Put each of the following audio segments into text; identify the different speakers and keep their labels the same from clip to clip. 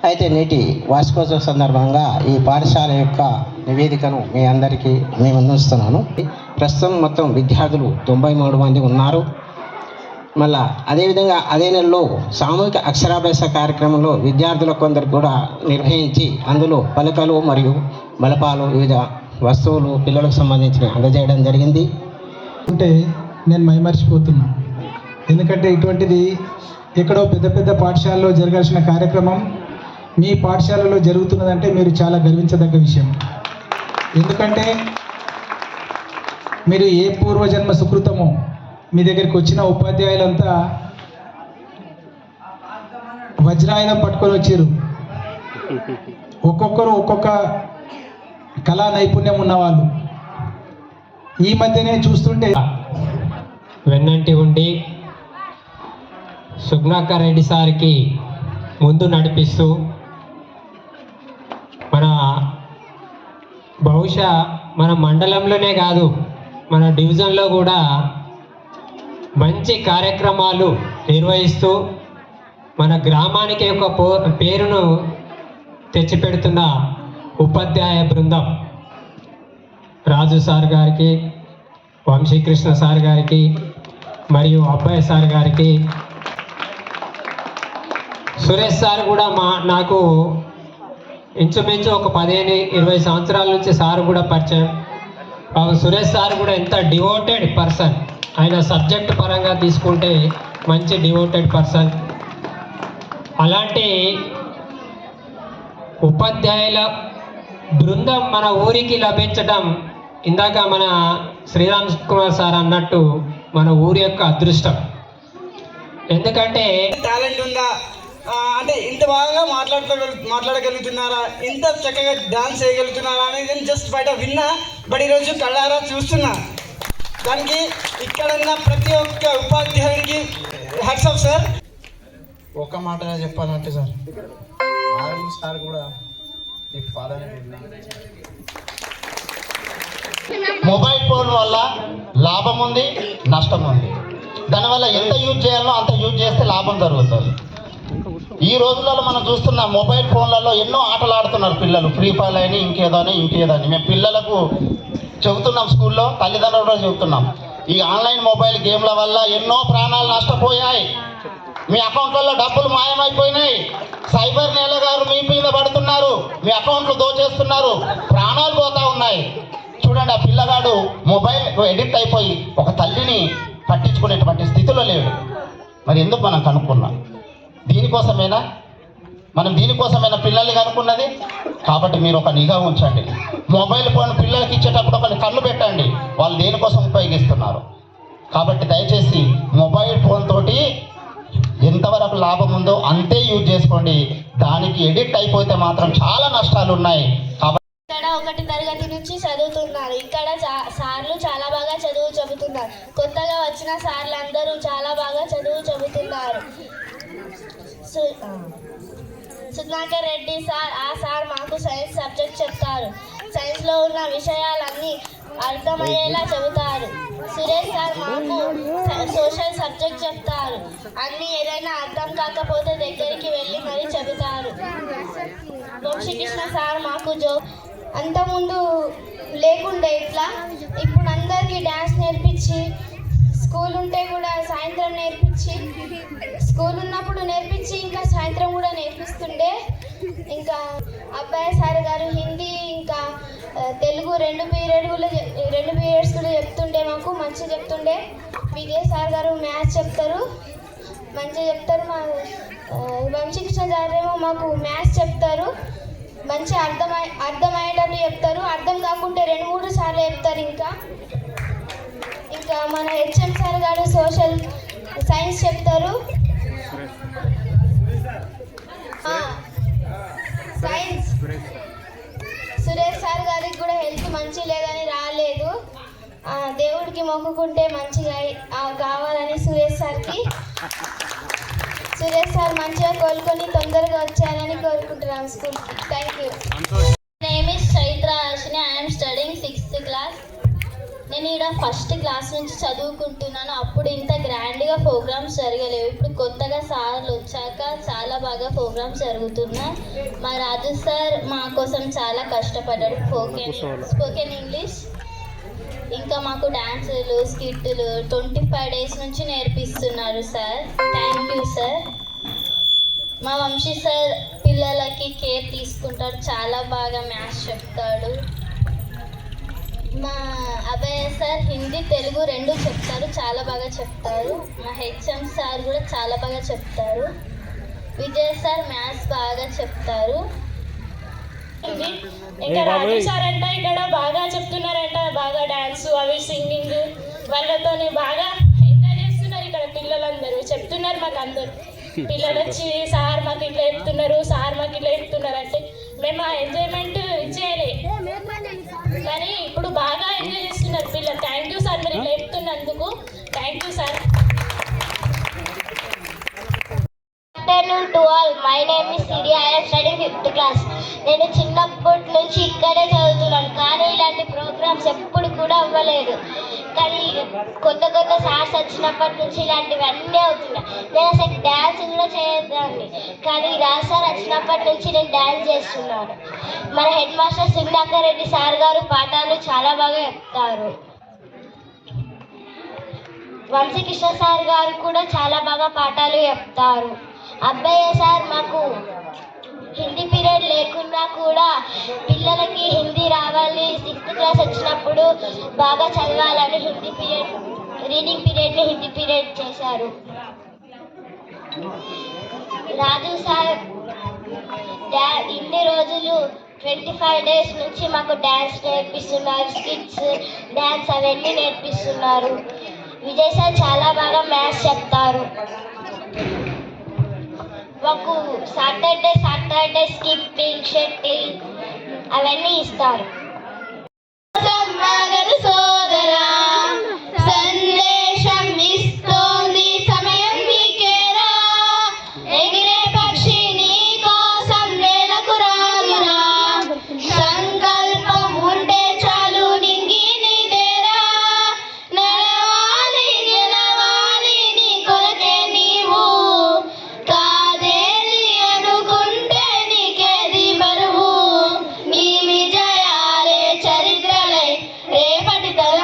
Speaker 1: అయితే నేటి వార్షికోత్సవ సందర్భంగా ఈ పాఠశాల యొక్క నివేదికను మీ అందరికీ మేము అందిస్తున్నాను. ప్రస్తుతం మొత్తం విద్యార్థులు 93 మంది ఉన్నారు. మళ్ళా అదేవిధంగా అదే నెలలో సామూహిక అక్షరాభ్యాస కార్యక్రమంలో విద్యార్థుల కొందరు కూడా నిర్వహించి అందులో పలకలు మరియు బలపాలు వివిధ వస్తువులు పిల్లలకు సంబంధించి అందజేయడం జరిగింది.
Speaker 2: అంటే నేను మైమర్చిపోతున్నా, ఎందుకంటే ఇటువంటిది ఎక్కడో పెద్ద పెద్ద పాఠశాలలో జరగాల్సిన కార్యక్రమం మీ పాఠశాలలో జరుగుతున్నదంటే మీరు చాలా గర్వించదగ్గ విషయం. ఎందుకంటే మీరు ఏ పూర్వజన్మ సుకృతమో మీ దగ్గరికి వచ్చిన ఉపాధ్యాయులంతా వజ్రాయుధం పట్టుకొని వచ్చారు. ఒక్కొక్కరు ఒక్కొక్క కళా నైపుణ్యం ఉన్నవాళ్ళు. ఈ మధ్యనే చూస్తుంటే
Speaker 3: వెన్నంటి ఉండి సుగ్నాకర్ రెడ్డి సార్కి ముందు నడిపిస్తూ మన బహుశా మన మండలంలోనే కాదు మన డివిజన్లో కూడా మంచి కార్యక్రమాలు నిర్వహిస్తూ మన గ్రామానికి ఒక పేరును తెచ్చిపెడుతున్న ఉపాధ్యాయ బృందం రాజు సార్ గారికి, వంశీకృష్ణ సార్ గారికి మరియు అబ్బాయి సార్ గారికి, సురేష్ సార్ కూడా నాకు ఇంచుమించు ఒక 15-20 సంవత్సరాల నుంచి సార్ కూడా పరిచయం. సురేష్ సార్ కూడా ఎంత డివోటెడ్ పర్సన్, ఆయన సబ్జెక్ట్ పరంగా తీసుకుంటే మంచి డివోటెడ్ పర్సన్. అలాంటి ఉపాధ్యాయుల బృందం మన ఊరికి లభించడం ఇందాక మన శ్రీరామ్ కుమార్ సార్ అన్నట్టు మన ఊరి యొక్క అదృష్టం. ఎందుకంటే
Speaker 4: టాలెంట్ ఉందా, అంటే ఇంత బాగా మాట్లాడగలుగుతున్నారా, ఇంత చక్కగా డాన్స్ చేయగలుగుతున్నారా అనేది నేను జస్ట్ బయట విన్నా, బట్ ఈరోజు కళ్ళారా చూస్తున్నా. దానికి ఇక్కడ ఉన్న ప్రతి ఒక్క ఉపాధ్యాయుడికి హ్యాట్స్ ఆఫ్ సార్.
Speaker 2: ఒక మాటగా చెప్పాలంటే సార్ సార్ కూడా
Speaker 5: మొబైల్ ఫోన్ వల్ల లాభం ఉంది, నష్టం ఉంది. దానివల్ల ఎంత యూజ్ చేయాలో అంత యూజ్ చేస్తే లాభం జరుగుతుంది. ఈ రోజులలో మనం చూస్తున్న మొబైల్ ఫోన్లలో ఎన్నో ఆటలు ఆడుతున్నారు పిల్లలు, ఫ్రీ ఫైర్ అని ఇంకేదని. మేము పిల్లలకు చెబుతున్నాం, స్కూల్లో తల్లిదండ్రులు కూడా చెబుతున్నాం, ఈ ఆన్లైన్ మొబైల్ గేమ్ల వల్ల ఎన్నో ప్రాణాలు నష్టపోయాయి. మీ అకౌంట్లలో డబ్బులు మాయమైపోయినాయి. సైబర్ నేలగారు మీ మీద పడుతున్నారు, మీ అకౌంట్లు దోచేస్తున్నారు, ప్రాణాలు పోతా ఉన్నాయి. చూడండి, ఆ పిల్లగాడు మొబైల్ ఎడిక్ట్ అయిపోయి ఒక తల్లిని పట్టించుకునేటువంటి స్థితిలో లేడు. మరి ఎందుకు మనం కనుక్కున్నాం? దీనికోసమేనా పిల్లల్ని కనుక్కున్నది? కాబట్టి మీరు ఒక నిఘా ఉంచండి. మొబైల్ ఫోన్ పిల్లలకి ఇచ్చేటప్పుడు ఒక కన్ను పెట్టండి, వాళ్ళు దేనికోసం ఉపయోగిస్తున్నారు. కాబట్టి దయచేసి మొబైల్ ఫోన్ తోటి ఎంతవరకు లాభం ఉందో అంతే యూజ్ చేసుకోండి. దానికి ఎడిక్ట్ అయిపోతే మాత్రం చాలా నష్టాలు ఉన్నాయి.
Speaker 6: ఇక్కడ 1వ తరగతి నుంచి చదువుతున్నారు. ఇక్కడ సార్లు చాలా బాగా చదువు చెబుతున్నారు. కొత్తగా వచ్చిన సార్లు అందరూ చాలా బాగా చదువు చెబుతున్నారు. సుగ్నాకర్ రెడ్డి సార్, ఆ సార్ మాకు సైన్స్ సబ్జెక్ట్ చెప్తారు. సైన్స్లో ఉన్న విషయాలన్నీ అర్థమయ్యేలా చెబుతారు. సురేష్ సార్ మాకు సోషల్ సబ్జెక్ట్ చెప్తారు. అన్నీ ఏదైనా అర్థం కాకపోతే దగ్గరికి వెళ్ళి మరీ చెబుతారు. వంశీకృష్ణ సార్ మాకు అంతకుముందు లేకుండే ఇట్లా, ఇప్పుడు అందరికీ డ్యాన్స్ నేర్పించి, స్కూల్ ఉంటే కూడా సాయంత్రం నేర్పించి, స్కూల్ ఉన్నప్పుడు నేర్పించి ఇంకా సాయంత్రం కూడా నేర్పిస్తుండే. ఇంకా అబ్బాయి సార్ గారు హిందీ ఇంకా తెలుగు 2 పీరియడ్స్ కూడా చెప్తుండే, మాకు మంచిగా చెప్తుండే. విజయ్ సార్ గారు మ్యాథ్స్ చెప్తారు, మంచిగా చెప్తారు. మా వంశీకృష్ణ సార్ ఏమో మాకు మ్యాథ్స్ చెప్తారు, మంచిగా అర్థమయ్యేటట్టు చెప్తారు. అర్థం కాకుంటే 2-3 సార్లు చెప్తారు. ఇంకా మన హెచ్ఎం సార్ గారు సోషల్ సైన్స్ చెప్తారు. సైన్స్ సురేష్ సార్ గారికి కూడా హెల్త్ మంచి లేదని రాలేదు, దేవుడికి మొక్కుకుంటే మంచిగా కావాలని సురేష్ సార్కి. సురేష్ సార్ మంచిగా కోలుకొని తొందరగా వచ్చారని కోరుకుంటున్నాం స్కూల్కి. Thank you. Name is Chaitra Ashwini. I am studying 6th class. నేను ఇక్కడ ఫస్ట్ క్లాస్ నుంచి చదువుకుంటున్నాను. అప్పుడు ఇంత గ్రాండ్గా ప్రోగ్రామ్స్ జరగలేవు. ఇప్పుడు కొత్తగా సార్లు వచ్చాక చాలా బాగా ప్రోగ్రామ్స్ జరుగుతున్నాయి. మా రాజు సార్ మా కోసం చాలా కష్టపడ్డాడు. స్పోకెన్ ఇంగ్లీష్, ఇంకా మాకు డాన్సులు, స్కిట్లు 25 డేస్ నుంచి నేర్పిస్తున్నారు సార్. Thank you sir. మా వంశీ సార్ పిల్లలకి కేర్ తీసుకుంటాడు, చాలా బాగా మ్యాథ్స్ చెప్తాడు. మా అభయ సార్ హిందీ, తెలుగు 2 చెప్తారు, చాలా బాగా చెప్తారు. మా హెచ్ఎం సార్ కూడా చాలా బాగా చెప్తారు. విజయ్ సార్ మ్యాథ్స్ బాగా చెప్తారు.
Speaker 7: ఇంకా రాజు సార్ అంట ఇక్కడ బాగా చెప్తున్నారంట, బాగా డాన్స్ అవి సింగింగ్ వాళ్ళతోని బాగా ఎంజాయ్ చేస్తున్నారు. ఇక్కడ పిల్లలందరూ చెప్తున్నారు మాకు, అందరూ పిల్లలు వచ్చి సార్ మాకు ఇట్లా చెప్తున్నారు, సార్ మాకు ఇట్లా చెప్తున్నారు అంటే మేము ఆ ఎంజాయ్మెంట్ ఇచ్చేయాలి. కానీ ఇప్పుడు బాగా ఎంజాయ్ చేస్తున్నారు పిల్లలు. థ్యాంక్ యూ సార్, మీరు ఇట్లా చెప్తున్నందుకు thank you sir.
Speaker 6: Good afternoon to all. My name is Siri. I am studying 5th class. నేను చిన్నప్పటి నుంచి ఇక్కడే చదువుతున్నాను, కానీ ఇలాంటి ప్రోగ్రామ్స్ ఎప్పుడు కూడా అవ్వలేదు. కానీ కొత్త సార్స్ వచ్చినప్పటి నుంచి ఇలాంటివన్నీ అవుతున్నాయి. నేను అసలు డ్యాన్స్ కూడా చేయొద్దాన్ని, కానీ రాజ్ సార్ వచ్చినప్పటి నుంచి నేను డ్యాన్స్ చేస్తున్నాను. మన head master Sudhakar Reddy sir గారు పాఠాలు చాలా బాగా చెప్తారు. వంశీకృష్ణ సార్ గారు కూడా చాలా బాగా పాఠాలు చెప్తారు. అబ్బయ్య సార్ మాకు హిందీ పీరియడ్ లేకున్నా కూడా పిల్లలకి హిందీ రావాలి, 6th క్లాస్ వచ్చినప్పుడు బాగా చదవాలని హిందీ పీరియడ్, రీడింగ్ పీరియడ్ని హిందీ పీరియడ్ చేశారు. రాజు సార్ ఇన్ని రోజులు 25 డేస్ నుంచి మాకు డ్యాన్స్ నేర్పిస్తున్నారు, స్కిట్స్, డ్యాన్స్ అవన్నీ నేర్పిస్తున్నారు. విజయ్ సార్ చాలా బాగా మ్యాథ్స్ చెప్తారు. మాకు సాటర్డే స్కిప్పింగ్, షటిల్ అవన్నీ ఇస్తారు. సోదరా సందేశం ఇస్తోంది సమయం నీకేరా, ఎగిరే పక్షి నీ కోసం నేలకు రాదురా, సంకల్పం ఉంటే చాలు నింగి నీదేరా, నడవాలి గెలవాలి నీ కొరకే నీవు, కాదేది అనుకుంటే నీకేది బరువు, నీ విజయాలే చరిత్రలై రేపటి తరం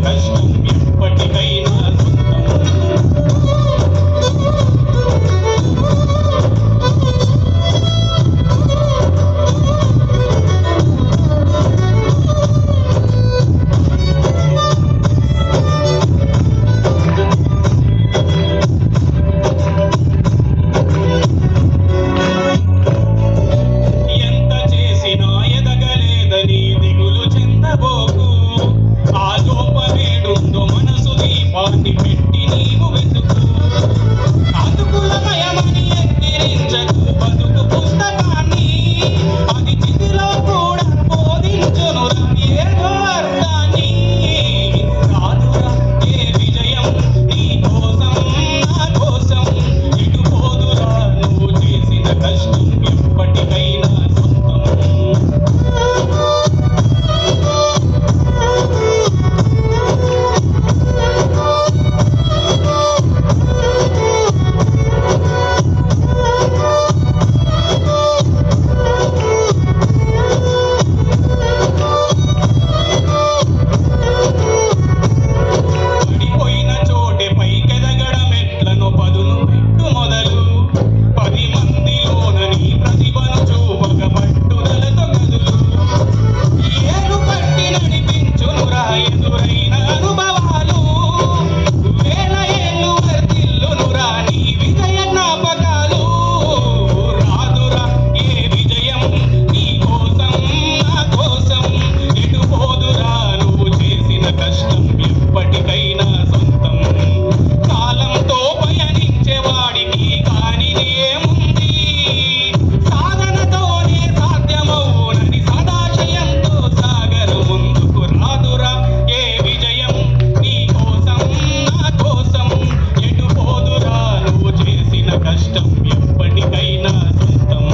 Speaker 8: కష్టం ఎప్పటికైనా సొంతం. ఎంత చేసినా ఎదగలేదని దిగులు చెందబోకు. ఆ లోపమేడుందో మనసు దీపాన్ని పెట్టి నీవు వెతుకు. అతుకులమయమని ఎక్కిరించకు బతుకు పుస్తకాన్ని. అది చితిలో కూడా బోధించునురా ఏదో అర్థాన్ని. కాదురా ఏ విజయం నీ కోసం నా కోసం. ఇటు పోదురా నువ్వు చేసిన కష్టం ఎప్పటికైనా సొంతం. పడిపోయిన చోటే పైకెదగడం ఎట్లను పదును పెట్టు మొదలు. 10 మందిలోన నీ ప్రతిభను చూపగ పట్టుదలతో గదులు. ఏలు పట్టి నడిపించునురా ఎదురైన అనుభవాలు. వేల ఏళ్ళు వర్ధిల్లునురా నీ విజయ జ్ఞాపకాలు. రాదురా ఏ విజయం నీ కోసం నా కోసం. ఎటు పోదురా నువ్వు చేసిన కష్టం ఎప్పటికైనా సొంతం. కాలంతో పయనించే వాడికి కానిది ఏముంది. సాధనతోనే సాధ్యమవునని సదాశయంతో సాగరు ముందుకు. రాదురా ఏ విజయం నీ కోసం నా కోసం. ఎటు పోదురా నువ్వు చేసిన కష్టం ఎప్పటికైనా సొంతం.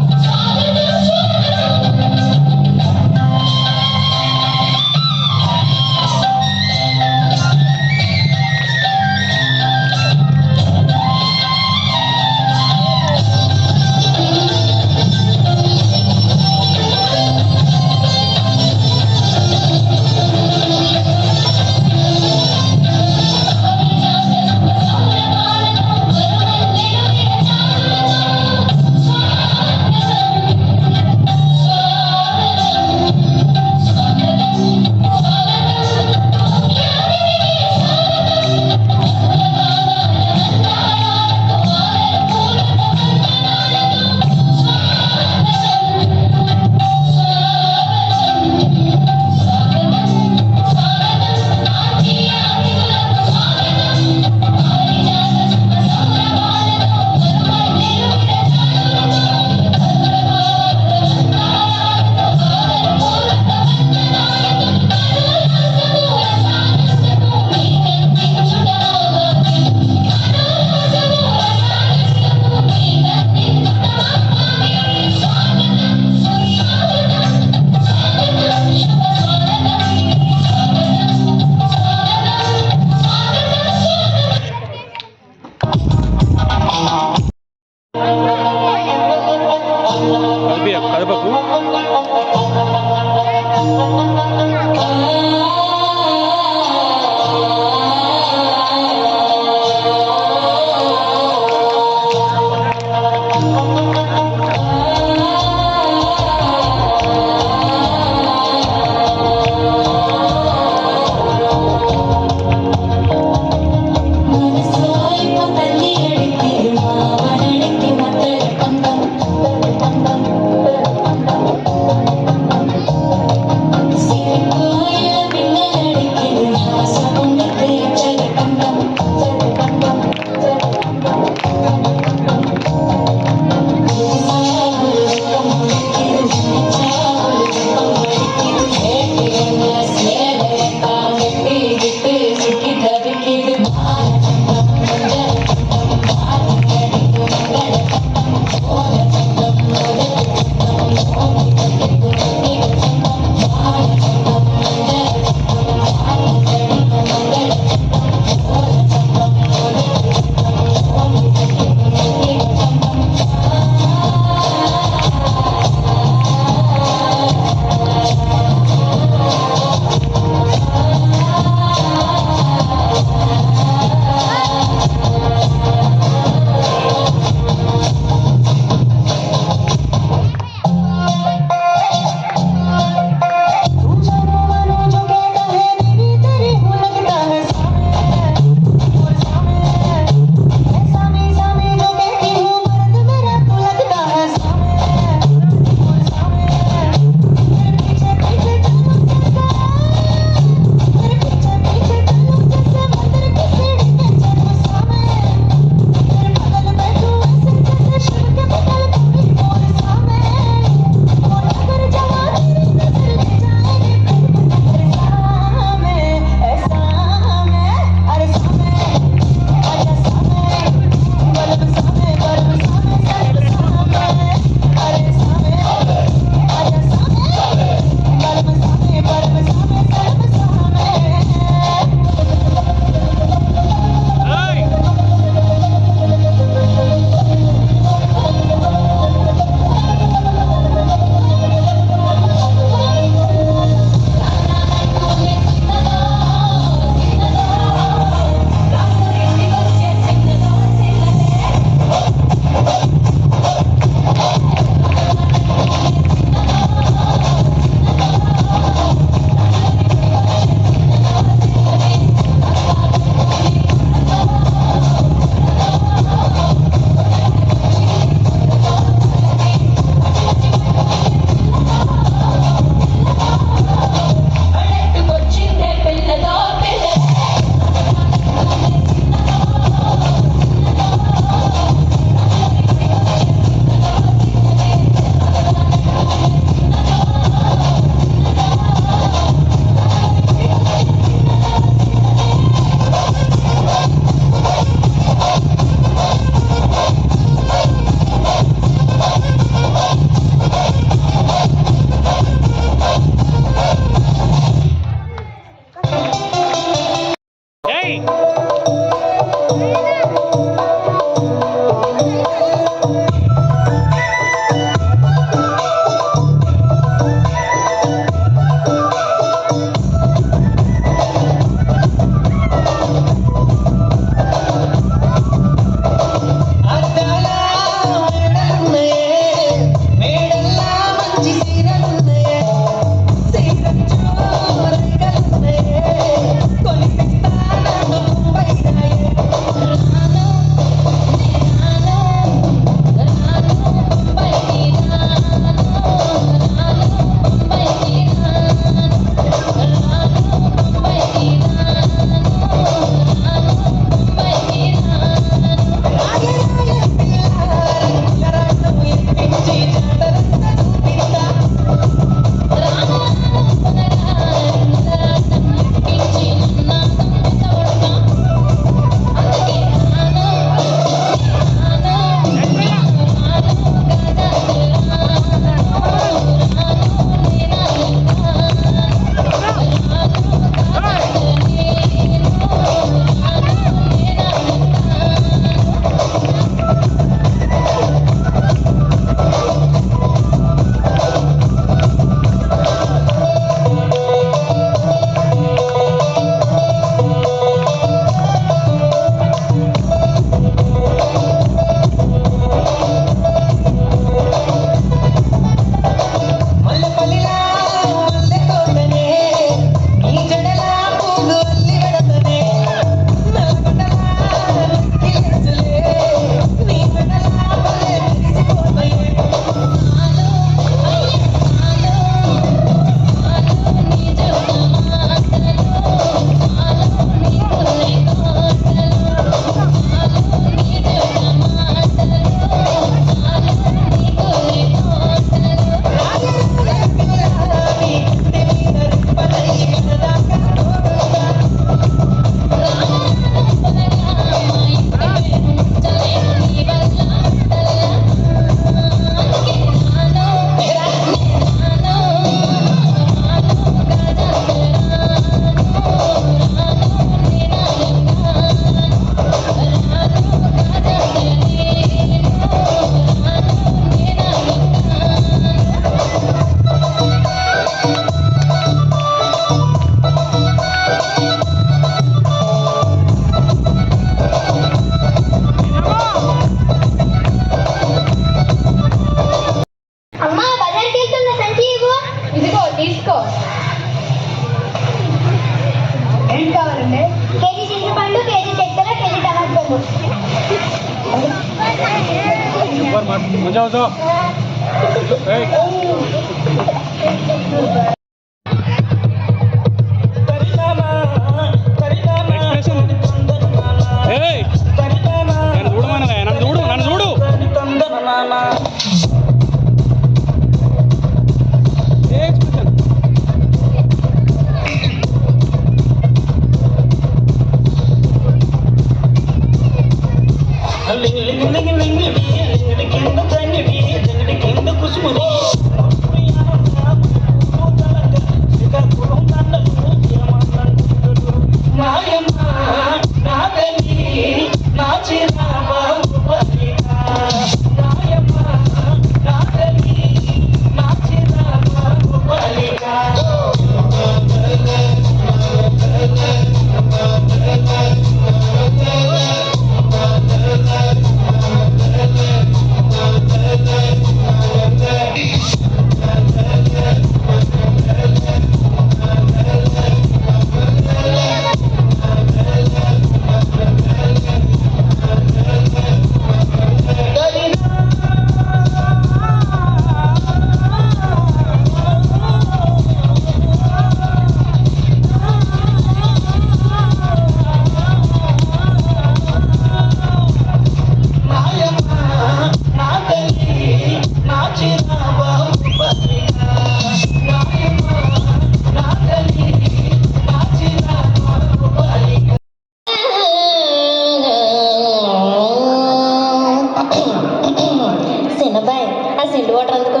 Speaker 6: చిన్నబాయ్ ఆ సిండు వాటర్ అందుకో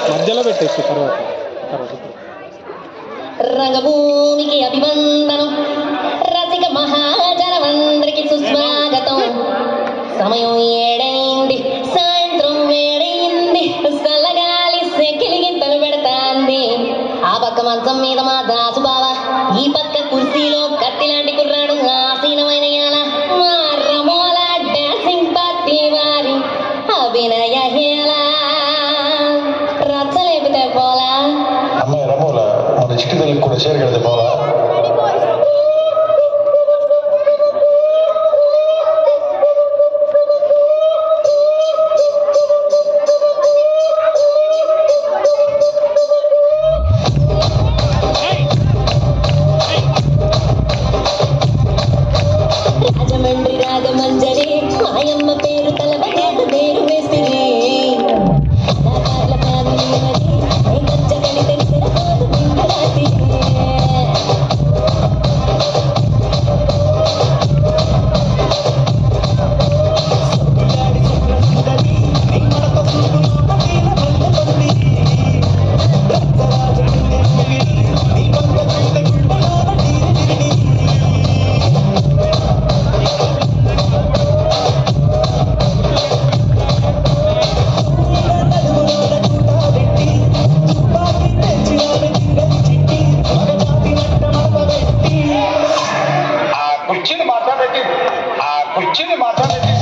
Speaker 2: మధ్యలో పెట్టేసి తర్వాత
Speaker 6: రంగభూమికి అభివందనం రసిక మహాజనమందరికి సుస్వాగతం సమయం ఏడైంది సాయంత్రం వేడైంది చల్లగాలి సెకిలిగింతలు పెడతాంది ఆ పక్క మంచం మీద మా దాసు బావ ఈ పక్క కుర్చీలో కత్తి లాంటి కుర్రాడు ఆసీనమైన యాల మా రమోల డాన్సింగ్ పార్టీ వారి అభినయ హేళ రచ్చలేపితే పోలా
Speaker 9: అమ్మాయి రమోల మన చిట్టి తల్లికి కూడా చేరగలదు పోలా
Speaker 6: రాజమండ్రి రాగమంజరి మాయమ్మ పేరు తలబగేడు పేరు వేసిరి కళాకారుల ఫ్యామిలీ మరి గచ్చగని తెలిసిన కాదు బిందరాతి
Speaker 9: కుర్చీని మాట్లాడండి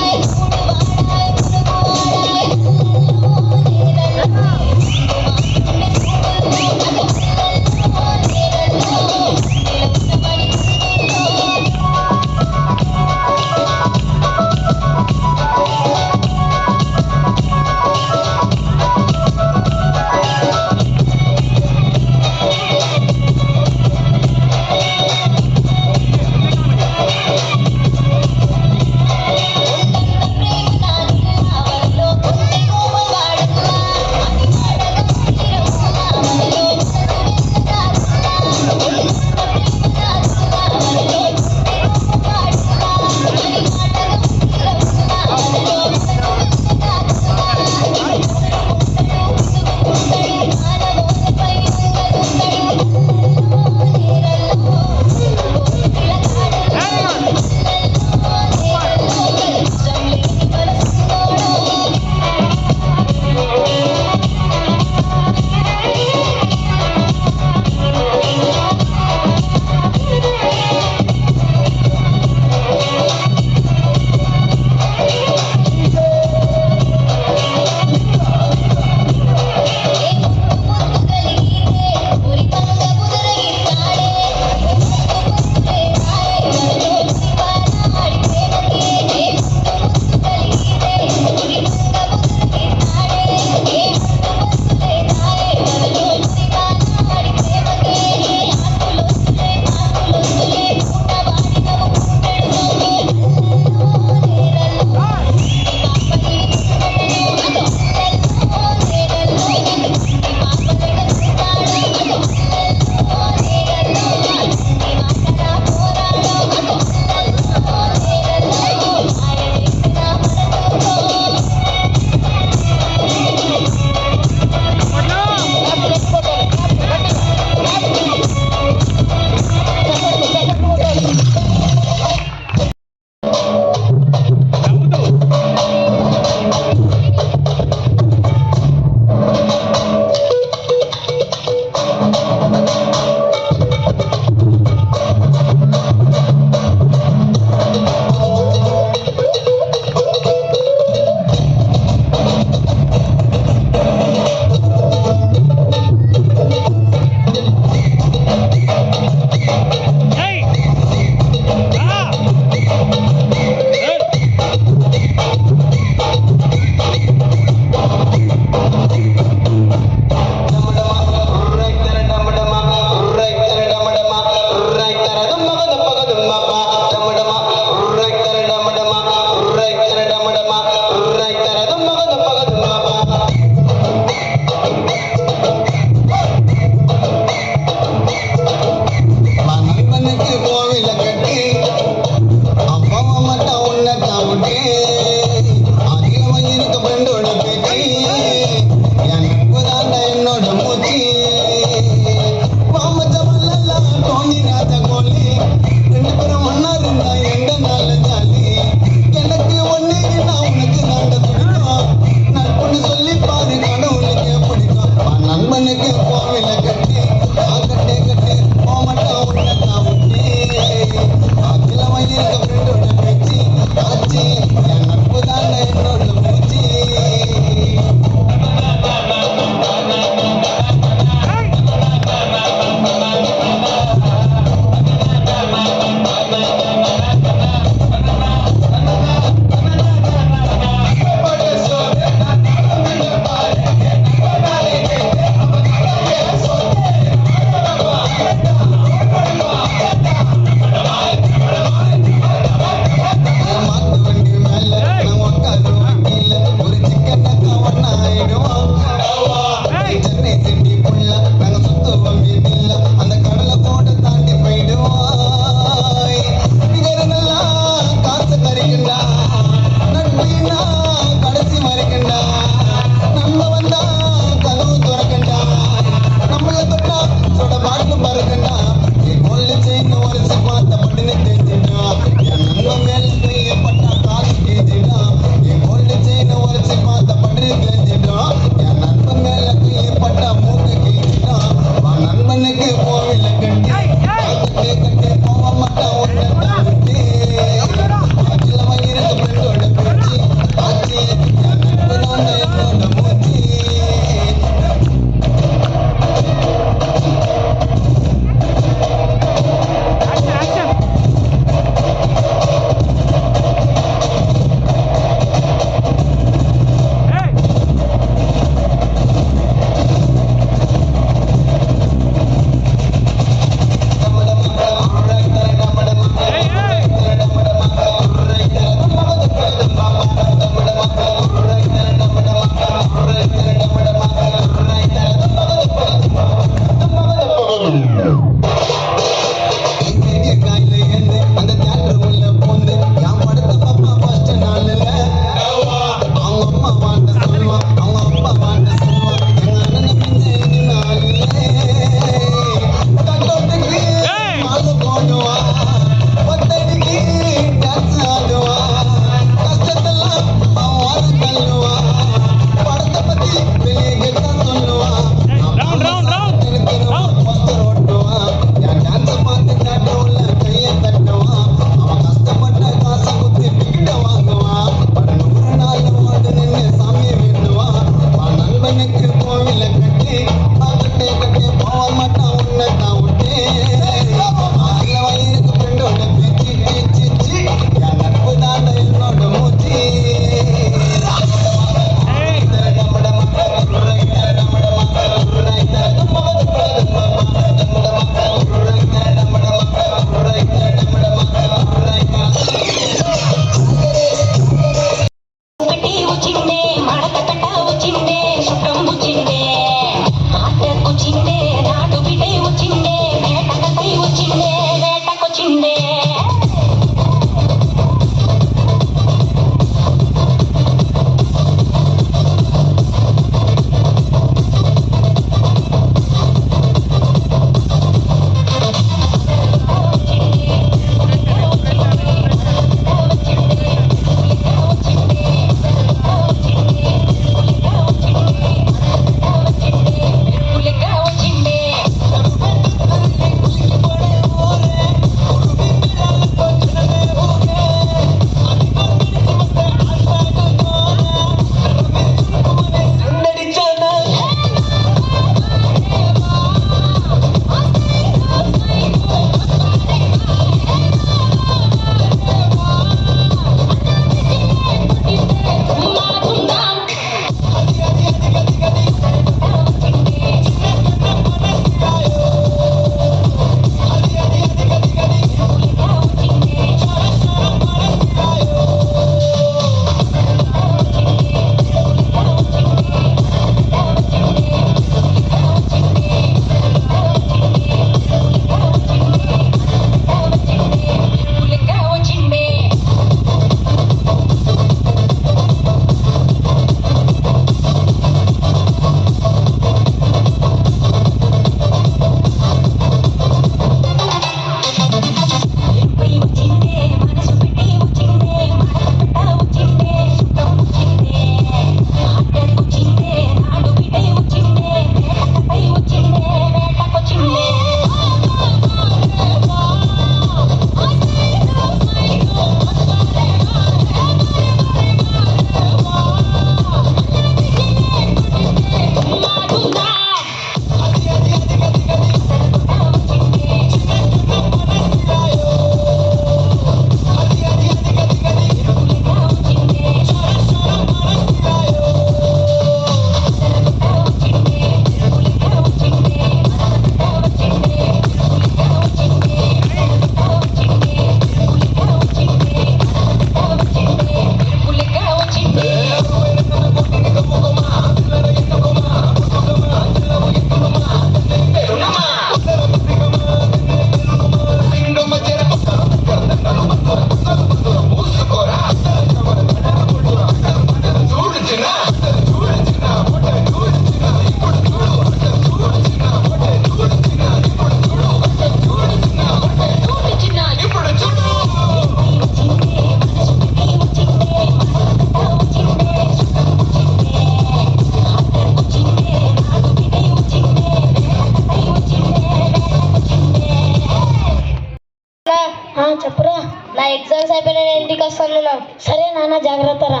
Speaker 6: అయిపోయి నేను ఇంటికి వస్తాను. సరే నాన్న, జాగ్రత్తరా.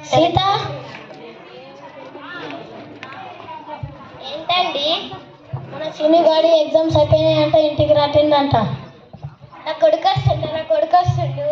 Speaker 6: సీత, ఏంటండి? మన చిన్ని గాడి ఎగ్జామ్స్ అయిపోయినాయంట, ఇంటికి రాటిందంట. నా కొడుకు వస్తుండు.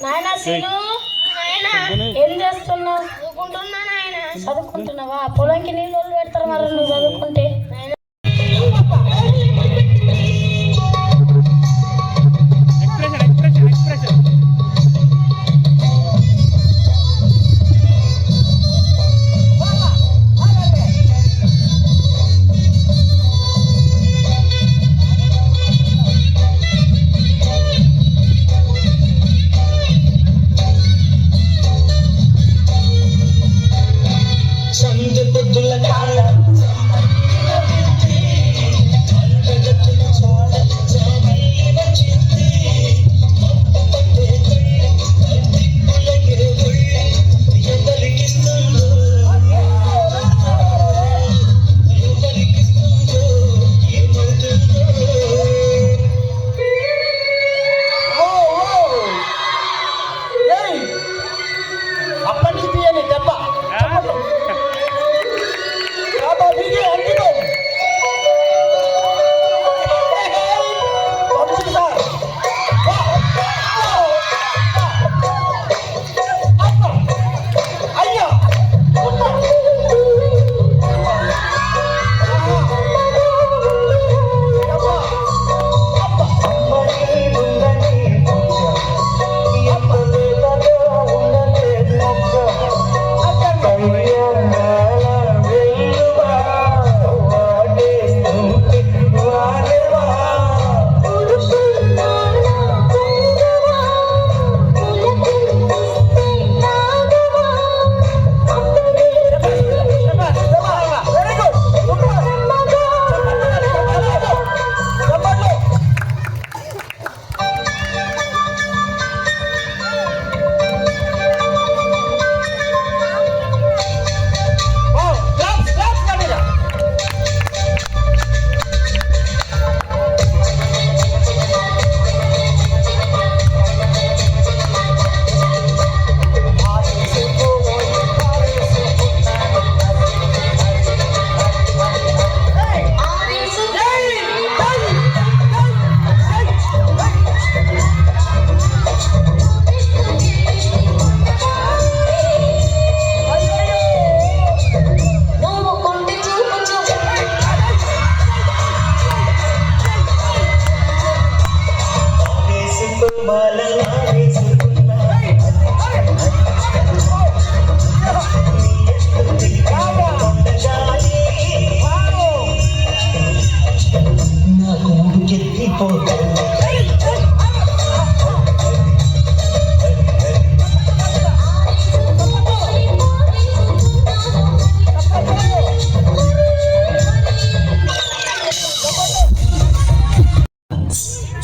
Speaker 7: నాయన సీను ఏం చేస్తున్నావు? చదువుకుంటున్నా నాయన. చదువుకుంటున్నావా? పొలంకి నీళ్ళు పెడతారు మరి నువ్వు చదువుకుంటే.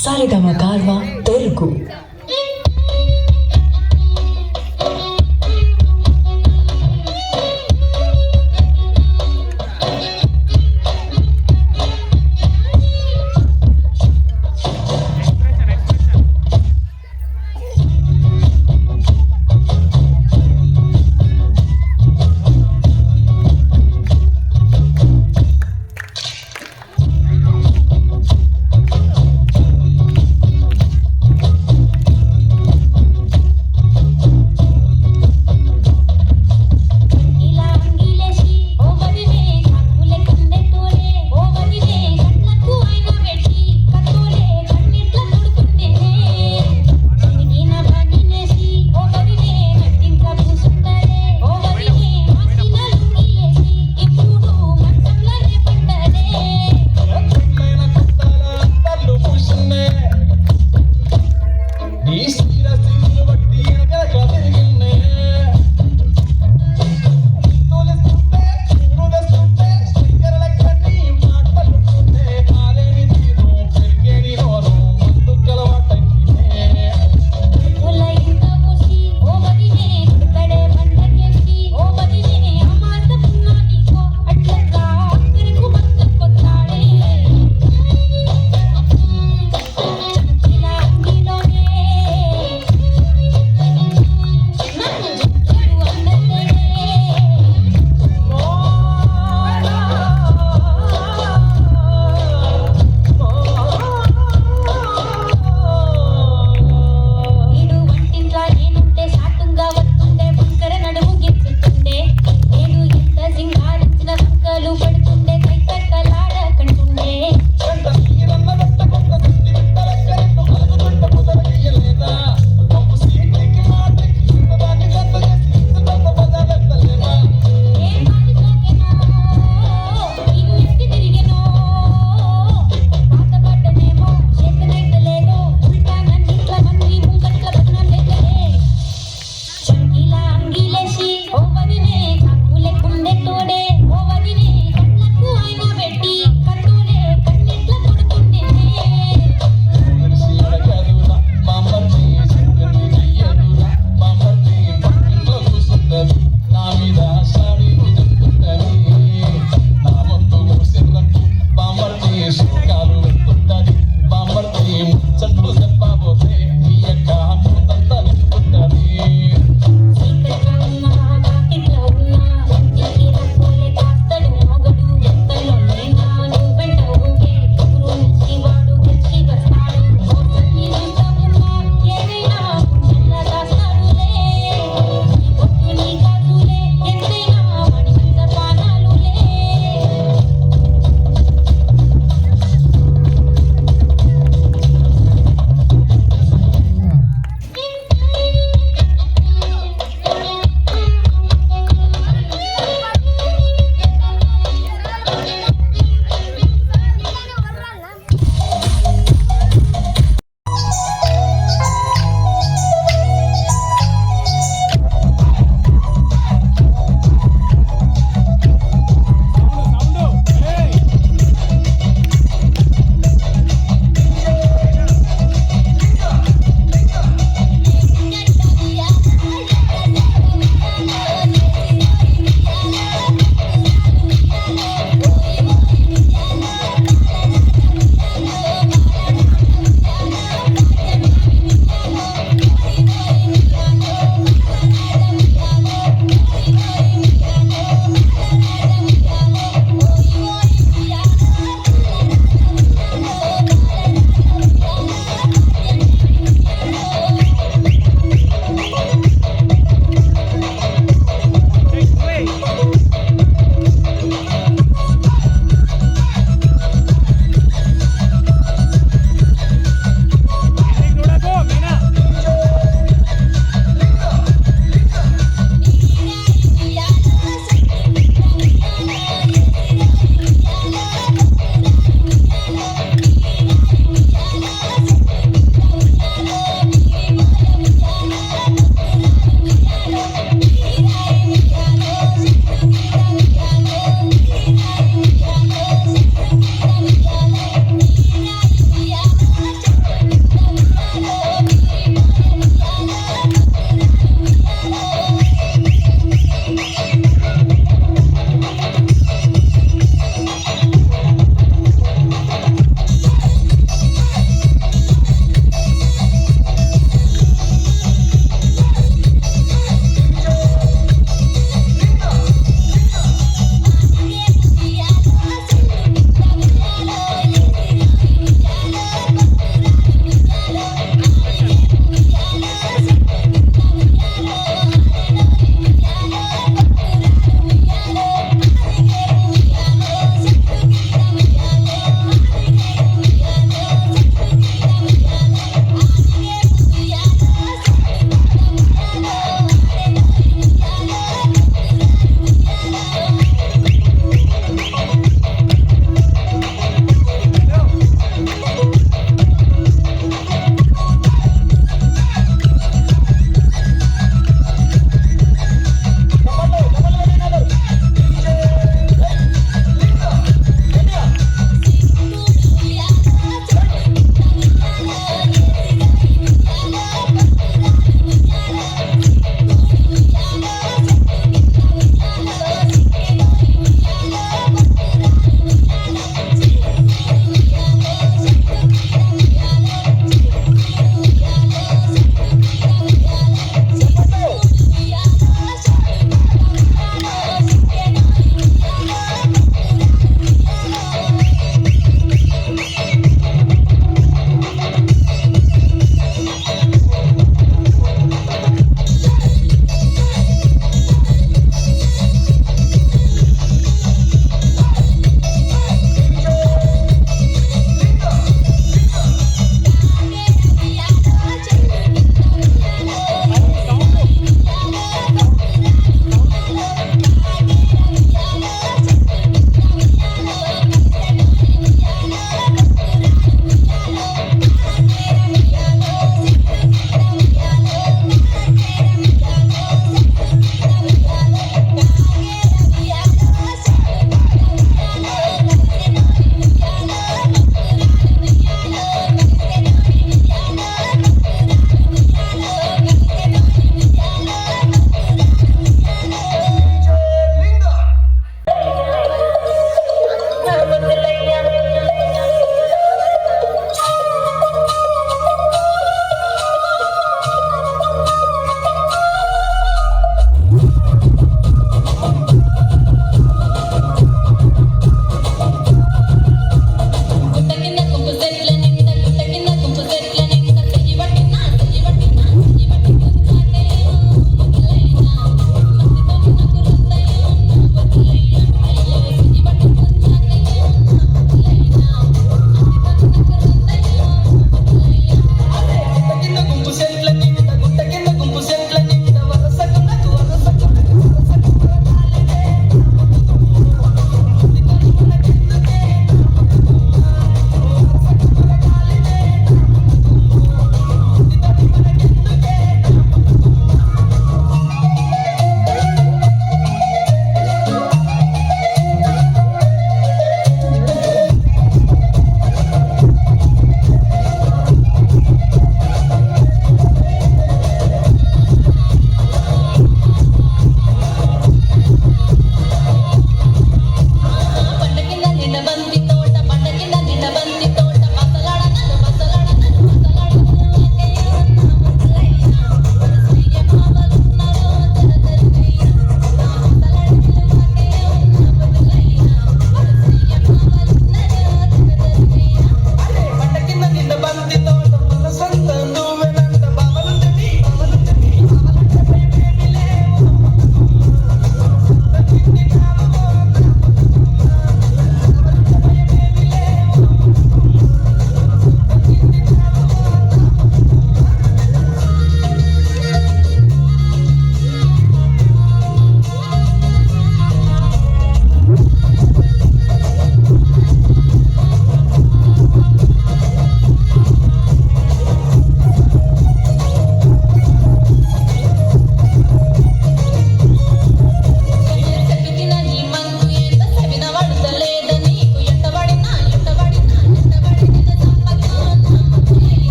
Speaker 10: సారెగమ కార్వా తెలుగు.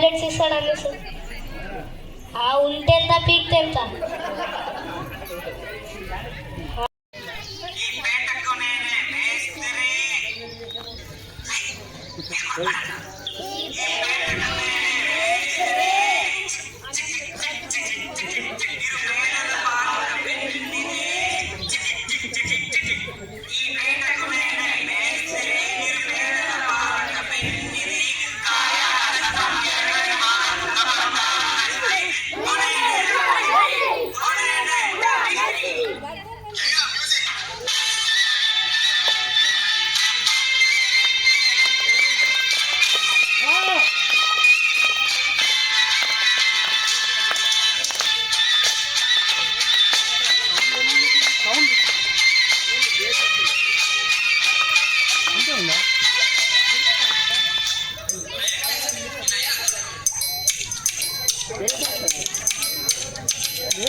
Speaker 6: టాబ్లెట్స్ ఇస్తాడని సార్. ఉంటెంత పీక్తెంత.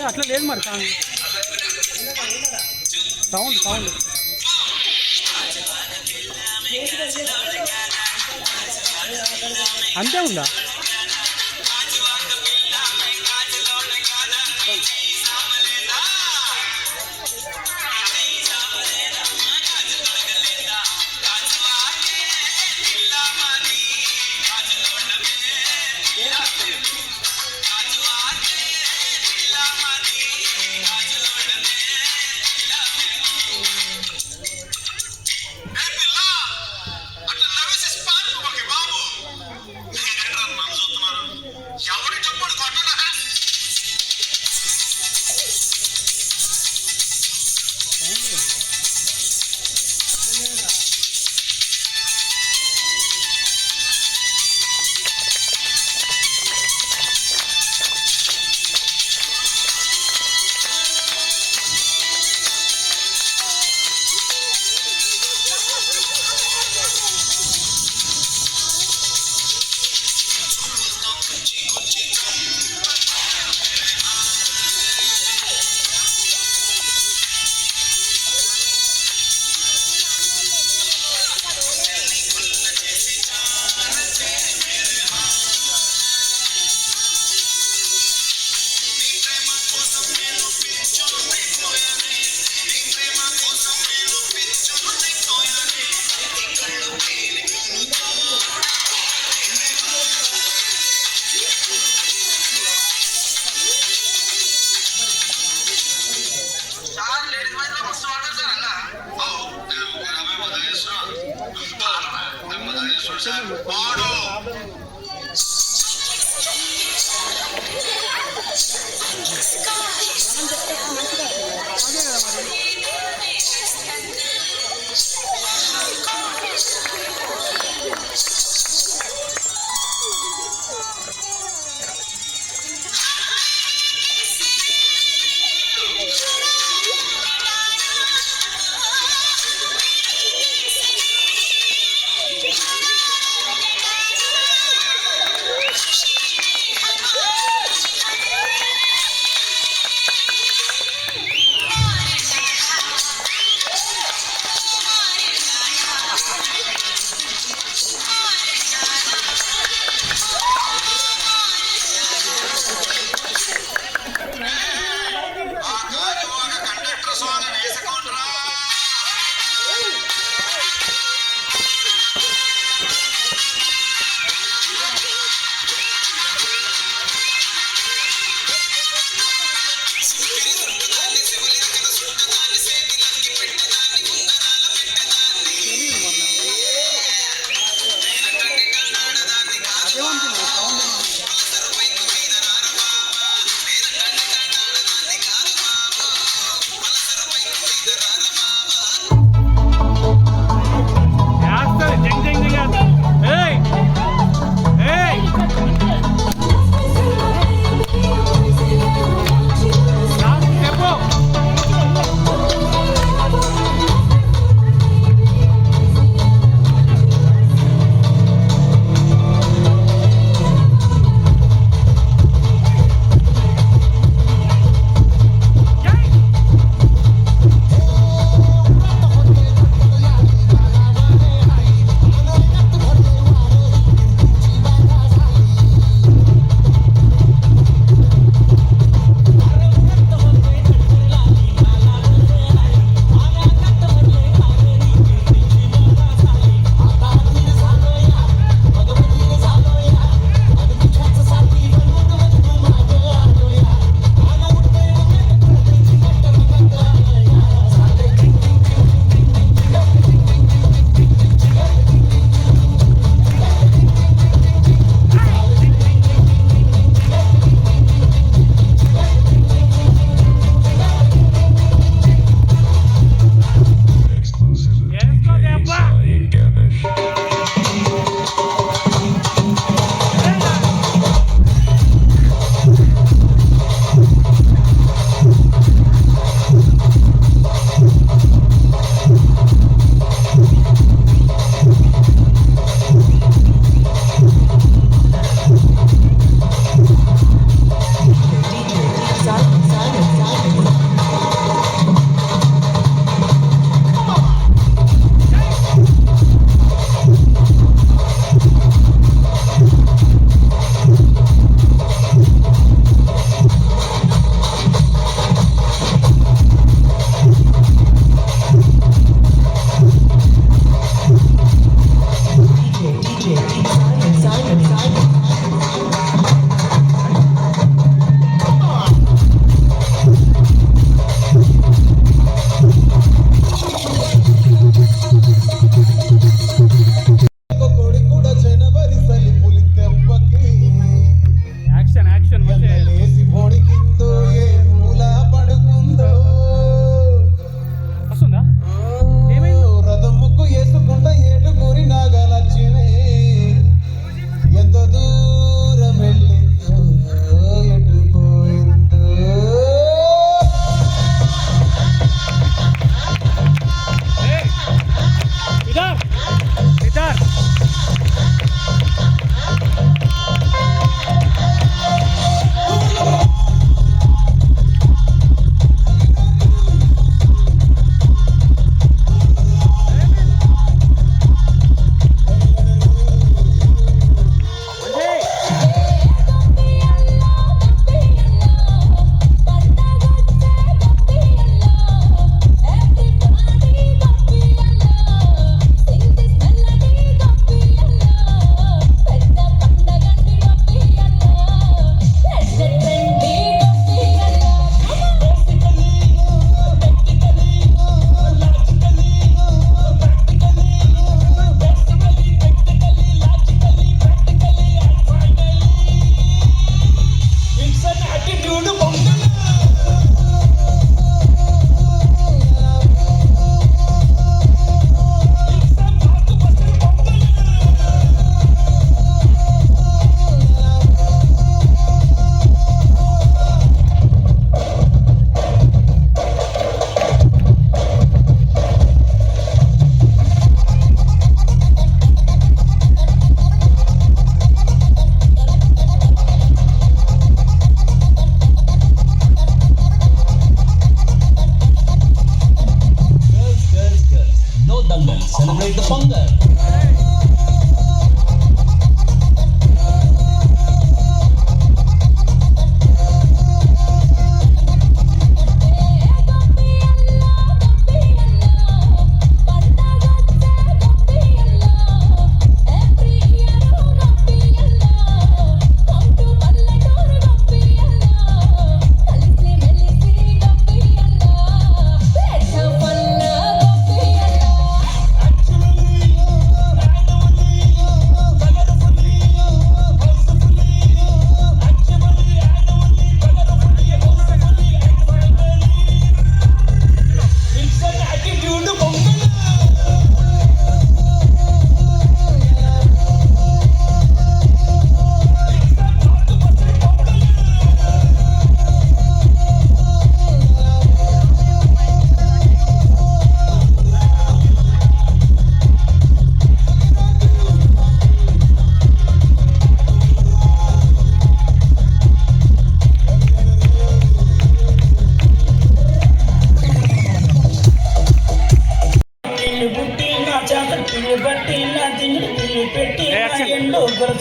Speaker 2: అట్లా లేదు మరి సౌండ్ సౌండ్ అంతే ఉందా?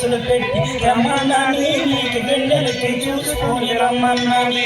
Speaker 10: మనసులు పెట్టి రమ్మన్నాని నీకు వెన్నెలకి చూసుకొని రమ్మన్నాని